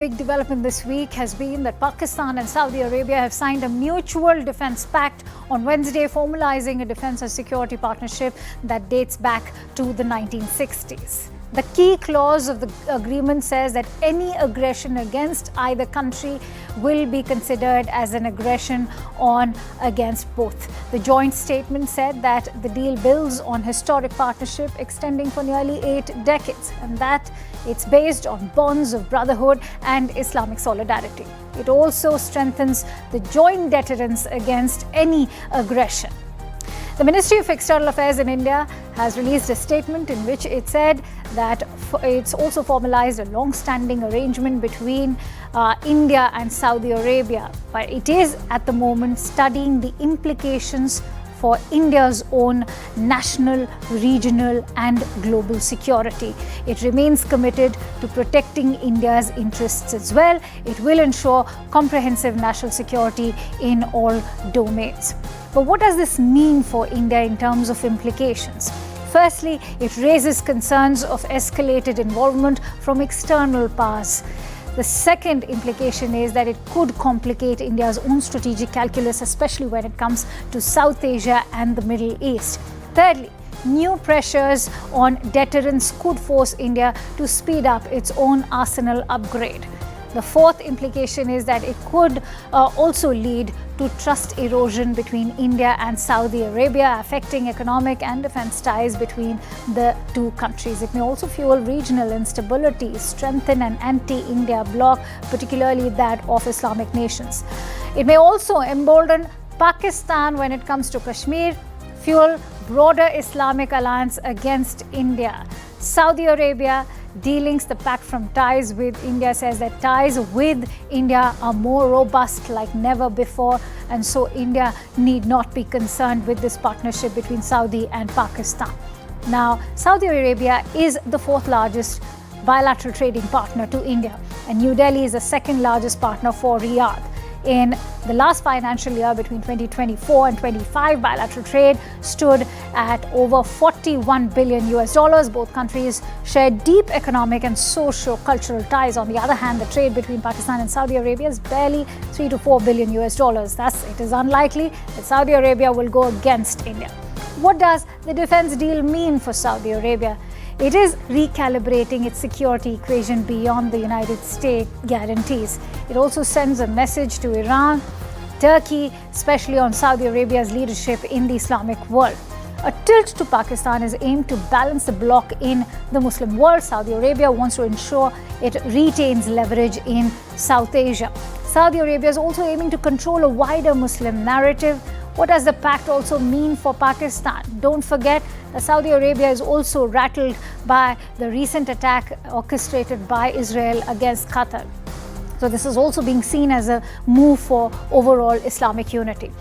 Big development this week has been that Pakistan and Saudi Arabia have signed a mutual defense pact on Wednesday, formalizing a defense and security partnership that dates back to the 1960s. The key clause of the agreement says that any aggression against either country will be considered as an aggression on against both. The joint statement said that the deal builds on historic partnership extending for nearly 8 decades and that it's based on bonds of brotherhood and Islamic solidarity. It also strengthens the joint deterrence against any aggression. The Ministry of External Affairs in India has released a statement in which it said that it's also formalized a long-standing arrangement between India and Saudi Arabia, but it is at the moment studying the implications for India's own national, regional and global security. It remains committed to protecting India's interests as well. It will ensure comprehensive national security in all domains. But what does this mean for India in terms of implications? Firstly, it raises concerns of escalated involvement from external powers. The second implication is that it could complicate India's own strategic calculus, especially when it comes to South Asia and the Middle East. Thirdly, new pressures on deterrence could force India to speed up its own arsenal upgrade. The fourth implication is that it could also lead to trust erosion between India and Saudi Arabia, affecting economic and defense ties between the two countries. It may also fuel regional instability, strengthen an anti-India bloc, particularly that of Islamic nations. It may also embolden Pakistan when it comes to Kashmir, fuel broader Islamic alliance against India. Saudi Arabia delinks the pact from ties with India, says that ties with India are more robust like never before, and so India need not be concerned with this partnership between Saudi and Pakistan. Now, Saudi Arabia is the fourth largest bilateral trading partner to India, and New Delhi is the second largest partner for Riyadh. In the last financial year, between 2024 and 25, bilateral trade stood at over 41 billion US dollars. Both countries share deep economic and socio-cultural ties. On the other hand, the trade between Pakistan and Saudi Arabia is barely 3 to 4 billion US dollars. Thus, it is unlikely that Saudi Arabia will go against India. What does the defense deal mean for Saudi Arabia? It is recalibrating its security equation beyond the United States guarantees. It also sends a message to Iran, Turkey, especially on Saudi Arabia's leadership in the Islamic world. A tilt to Pakistan is aimed to balance the bloc in the Muslim world. Saudi Arabia wants to ensure it retains leverage in South Asia. Saudi Arabia is also aiming to control a wider Muslim narrative. What does the pact also mean for Pakistan? Don't forget that Saudi Arabia is also rattled by the recent attack orchestrated by Israel against Qatar. So this is also being seen as a move for overall Islamic unity.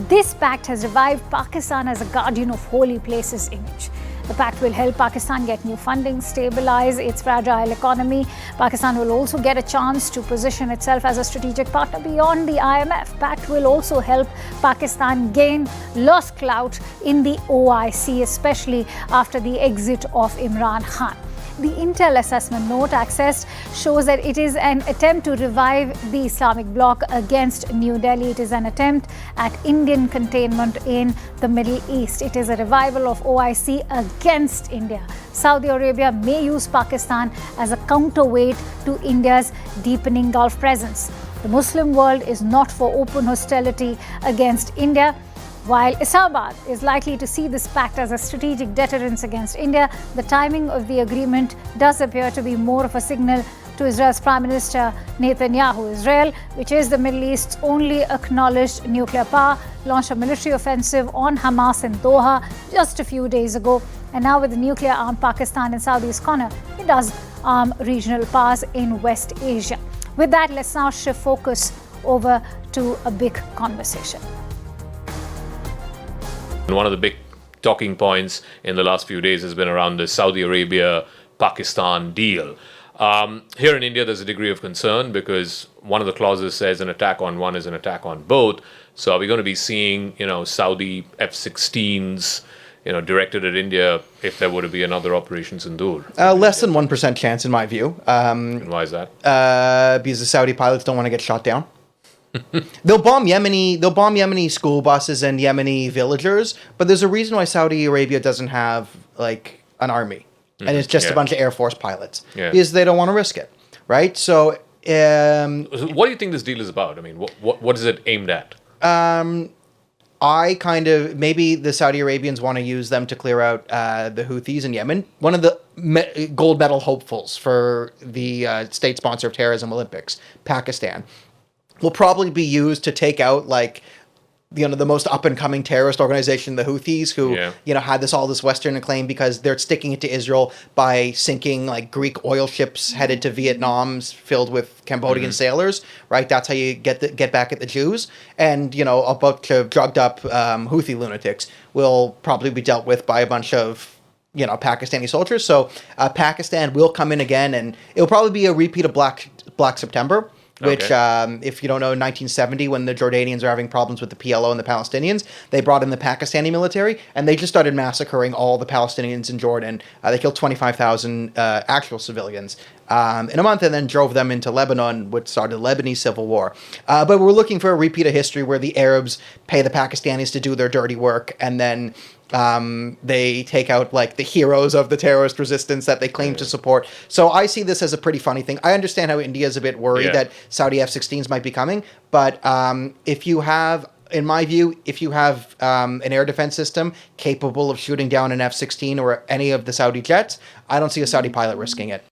This pact has revived Pakistan as a guardian of holy places image. The pact will help Pakistan get new funding, stabilize its fragile economy. Pakistan will also get a chance to position itself as a strategic partner beyond the IMF. Pact will also help Pakistan gain lost clout in the OIC, especially after the exit of Imran Khan. The Intel assessment note accessed shows that it is an attempt to revive the Islamic bloc against New Delhi. It is an attempt at Indian containment in the Middle East. It is a revival of OIC against India. Saudi Arabia may use Pakistan as a counterweight to India's deepening Gulf presence. The Muslim world is not for open hostility against India. While Islamabad is likely to see this pact as a strategic deterrence against India, the timing of the agreement does appear to be more of a signal to Israel's Prime Minister Netanyahu. Israel, which is the Middle East's only acknowledged nuclear power, launched a military offensive on Hamas in Doha just a few days ago. And now with the nuclear-armed Pakistan in Saudi's corner, it does arm regional powers in West Asia. With that, let's now shift focus over to a big conversation. One of the big talking points in the last few days has been around the Saudi Arabia-Pakistan deal. Here in India, there's a degree of concern because one of the clauses says an attack on one is an attack on both. So are we going to be seeing, Saudi F-16s directed at India if there were to be another Operation Sindoor? Less than 1% chance, in my view. And why is that? Because the Saudi pilots don't want to get shot down. They'll bomb Yemeni school buses and Yemeni villagers, but there's a reason why Saudi Arabia doesn't have like an army, and it's just a bunch of Air Force pilots, because they don't want to risk it, right? So, what do you think this deal is about? I mean, what is it aimed at? Maybe the Saudi Arabians want to use them to clear out the Houthis in Yemen. One of the gold medal hopefuls for the state sponsor of terrorism Olympics, Pakistan, will probably be used to take out the most up and coming terrorist organization, the Houthis, who had this Western acclaim because they're sticking it to Israel by sinking Greek oil ships headed to Vietnam filled with Cambodian sailors. Right, that's how you get back at the Jews. And a bunch of drugged up Houthi lunatics will probably be dealt with by a bunch of Pakistani soldiers. So Pakistan will come in again, and it'll probably be a repeat of Black September. Which, if you don't know, in 1970, when the Jordanians are having problems with the PLO and the Palestinians, they brought in the Pakistani military, and they just started massacring all the Palestinians in Jordan. They killed 25,000 actual civilians in a month, and then drove them into Lebanon, which started the Lebanese civil war. But we're looking for a repeat of history where the Arabs pay the Pakistanis to do their dirty work, and then they take out the heroes of the terrorist resistance that they claim to support. So I see this as a pretty funny thing. I understand how India is a bit worried that Saudi F-16s might be coming, but if you have, in my view, an air defense system capable of shooting down an F-16 or any of the Saudi jets, I don't see a Saudi pilot risking it.